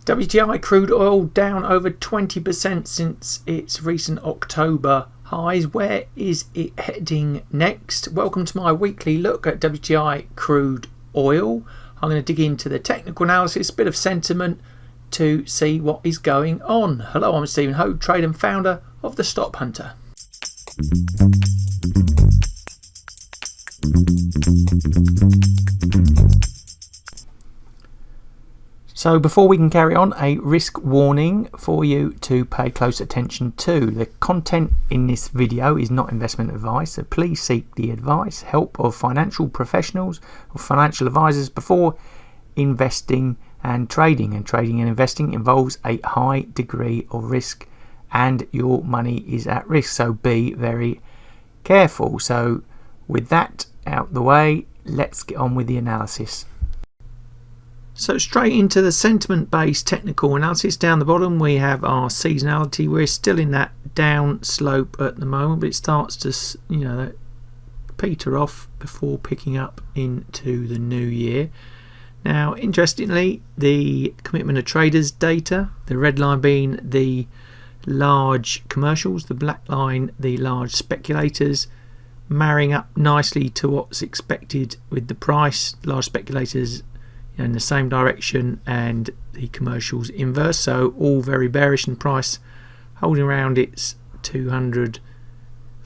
WTI crude oil down over 20% since its recent October highs. Where is it heading next? Welcome to my weekly look at WTI crude oil. I'm going to dig into the technical analysis, a bit of sentiment to see what is going on. Hello, I'm Stephen Ho, trader and founder of TheStopHunter. So before we can carry on, a risk warning for you to pay close attention to. The content in this video is not investment advice, so please seek the advice, help of financial professionals or financial advisors before investing and trading. And trading and investing involves a high degree of risk and your money is at risk, so be very careful. So with that out the way, let's get on with the analysis. So straight into the sentiment-based technical analysis. Down the bottom we have our seasonality. We're still in that down slope at the moment, but it starts to peter off before picking up into the new year. Now interestingly, the commitment of traders data, the red line being the large commercials, the black line the large speculators, marrying up nicely to what's expected with the price. Large speculators in the same direction and the commercials inverse, so all very bearish, and price holding around its 200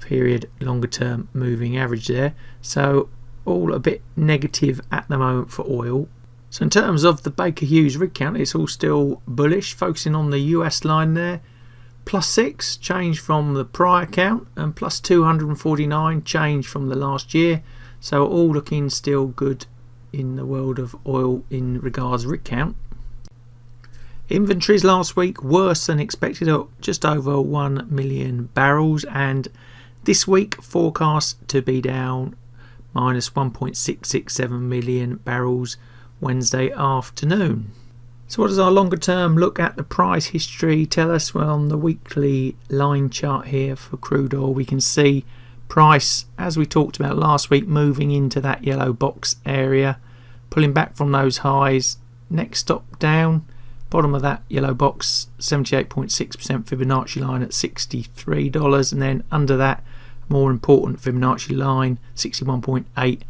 period longer term moving average there, so all a bit negative at the moment for oil. So in terms of the Baker Hughes rig count, it's all still bullish, focusing on the US line there. +6 change from the prior count and +249 change from the last year, so all looking still good in the world of oil in regards rig count. Inventories last week worse than expected at just over 1 million barrels, and this week forecast to be down minus 1.667 million barrels Wednesday afternoon. So what does our longer term look at the price history tell us? Well, on the weekly line chart here for crude oil, we can see price, as we talked about last week, moving into that yellow box area, pulling back from those highs. Next stop down, bottom of that yellow box, 78.6% Fibonacci line at $63, and then under that more important Fibonacci line, 61.8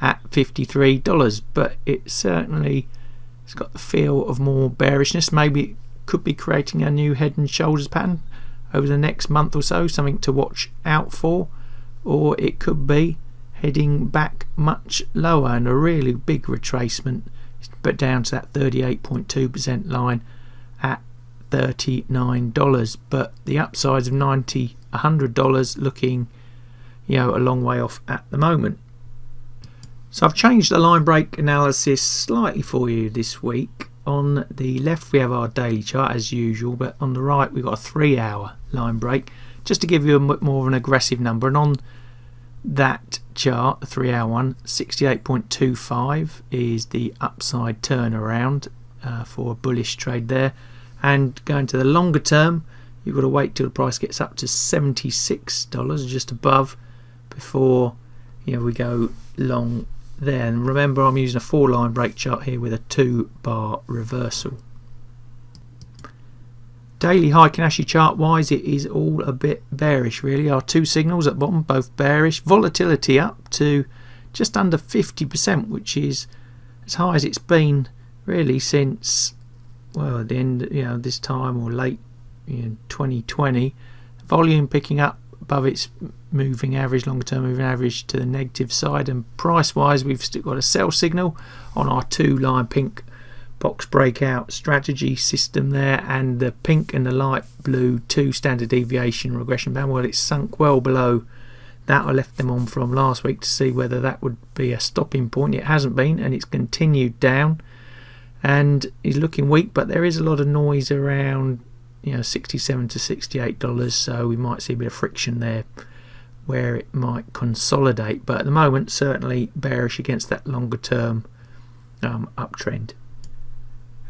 at $53. But it certainly has got the feel of more bearishness. Maybe it could be creating a new head and shoulders pattern over the next month or so, something to watch out for. Or it could be heading back much lower and a really big retracement, but down to that 38.2% line at $39. But the upsides of $90, $100 looking a long way off at the moment. So I've changed the line break analysis slightly for you this week. On the left we have our daily chart as usual, but on the right we've got a 3-hour line break, just to give you a bit more of an aggressive number. And on that chart, the 3-hour one, 68.25 is the upside turnaround for a bullish trade there. And going to the longer term, you've got to wait till the price gets up to $76, just above, before we go long there. And remember, I'm using a 4-line break chart here with a 2-bar reversal. Daily Heikin-Ashi chart wise, it is all a bit bearish really. Our two signals at bottom both bearish. Volatility up to just under 50%, which is as high as it's been really since, well, at the end this time or late 2020. Volume picking up above its moving average, longer term moving average, to the negative side. And price wise, we've still got a sell signal on our 2-line pink box breakout strategy system there, and the pink and the light blue 2 standard deviation regression band. Well, it's sunk well below that I left them on from last week to see whether that would be a stopping point. It hasn't been, and it's continued down and is looking weak, but there is a lot of noise around $67 to $68, so we might see a bit of friction there where it might consolidate. But at the moment, certainly bearish against that longer term uptrend.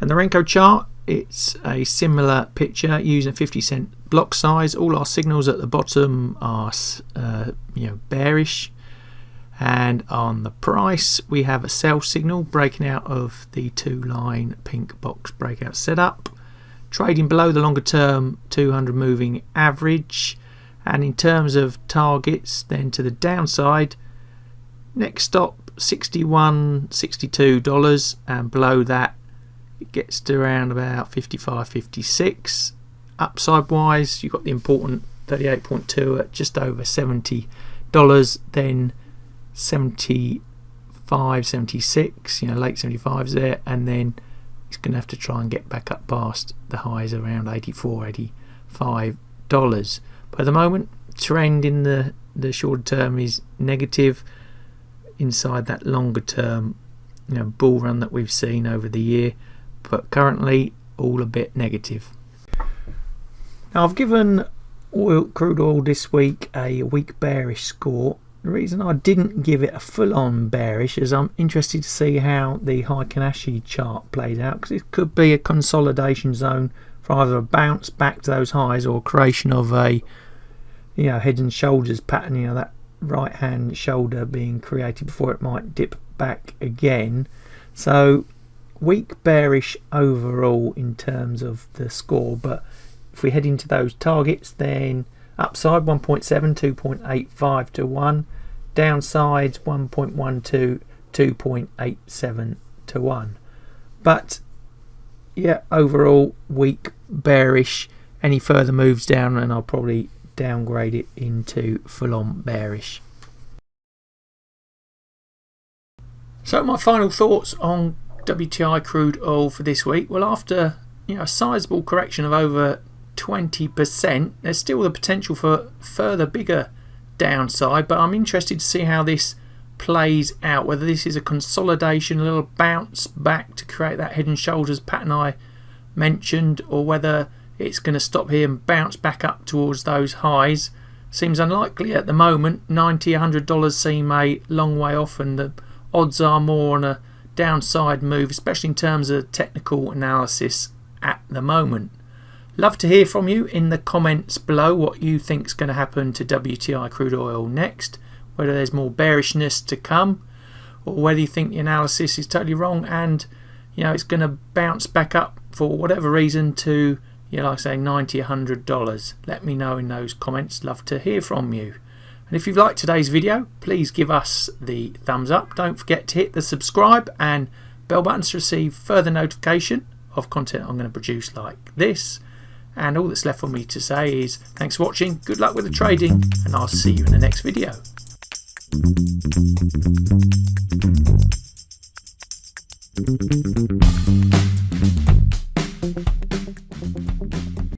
And the Renko chart, it's a similar picture using a 50-cent block size. All our signals at the bottom are bearish, And on the price, we have a sell signal breaking out of the 2-line pink box breakout setup, trading below the longer term 200 moving average. And in terms of targets, then to the downside, next stop $61, $62, and below that it gets to around about 55, 56. Upside wise, you've got the important 38.2 at just over $70, then 75, 76, late 75s there, and then it's going to have to try and get back up past the highs around 84, 85 dollars. But at the moment, trend in the shorter term is negative inside that longer term bull run that we've seen over the year, but currently all a bit negative. Now I've given crude oil this week a weak bearish score. The reason I didn't give it a full-on bearish is I'm interested to see how the Heikin-Ashi chart played out, because it could be a consolidation zone for either a bounce back to those highs or creation of a head and shoulders pattern, that right hand shoulder being created before it might dip back again. So weak bearish overall in terms of the score, but if we head into those targets, then upside 1.7, 2.85 to 1. Downsides 1.12, 2.87 to 1. But yeah, overall weak bearish. Any further moves down and I'll probably downgrade it into full-on bearish. So my final thoughts on WTI crude oil for this week. Well, after a sizable correction of over 20%, there's still the potential for further bigger downside, but I'm interested to see how this plays out, whether this is a consolidation, a little bounce back to create that head and shoulders pattern I mentioned, or whether it's going to stop here and bounce back up towards those highs. Seems unlikely at the moment. $90, $100 seem a long way off, and the odds are more on a downside move, especially in terms of technical analysis at the moment. Love to hear from you in the comments below what you think is going to happen to WTI crude oil next, whether there's more bearishness to come, or whether you think the analysis is totally wrong and it's going to bounce back up for whatever reason to like I say $90, $100. Let me know in those comments. Love to hear from you. And if you've liked today's video, please give us the thumbs up. Don't forget to hit the subscribe and bell buttons to receive further notification of content I'm going to produce like this. And all that's left for me to say is thanks for watching, good luck with the trading, and I'll see you in the next video.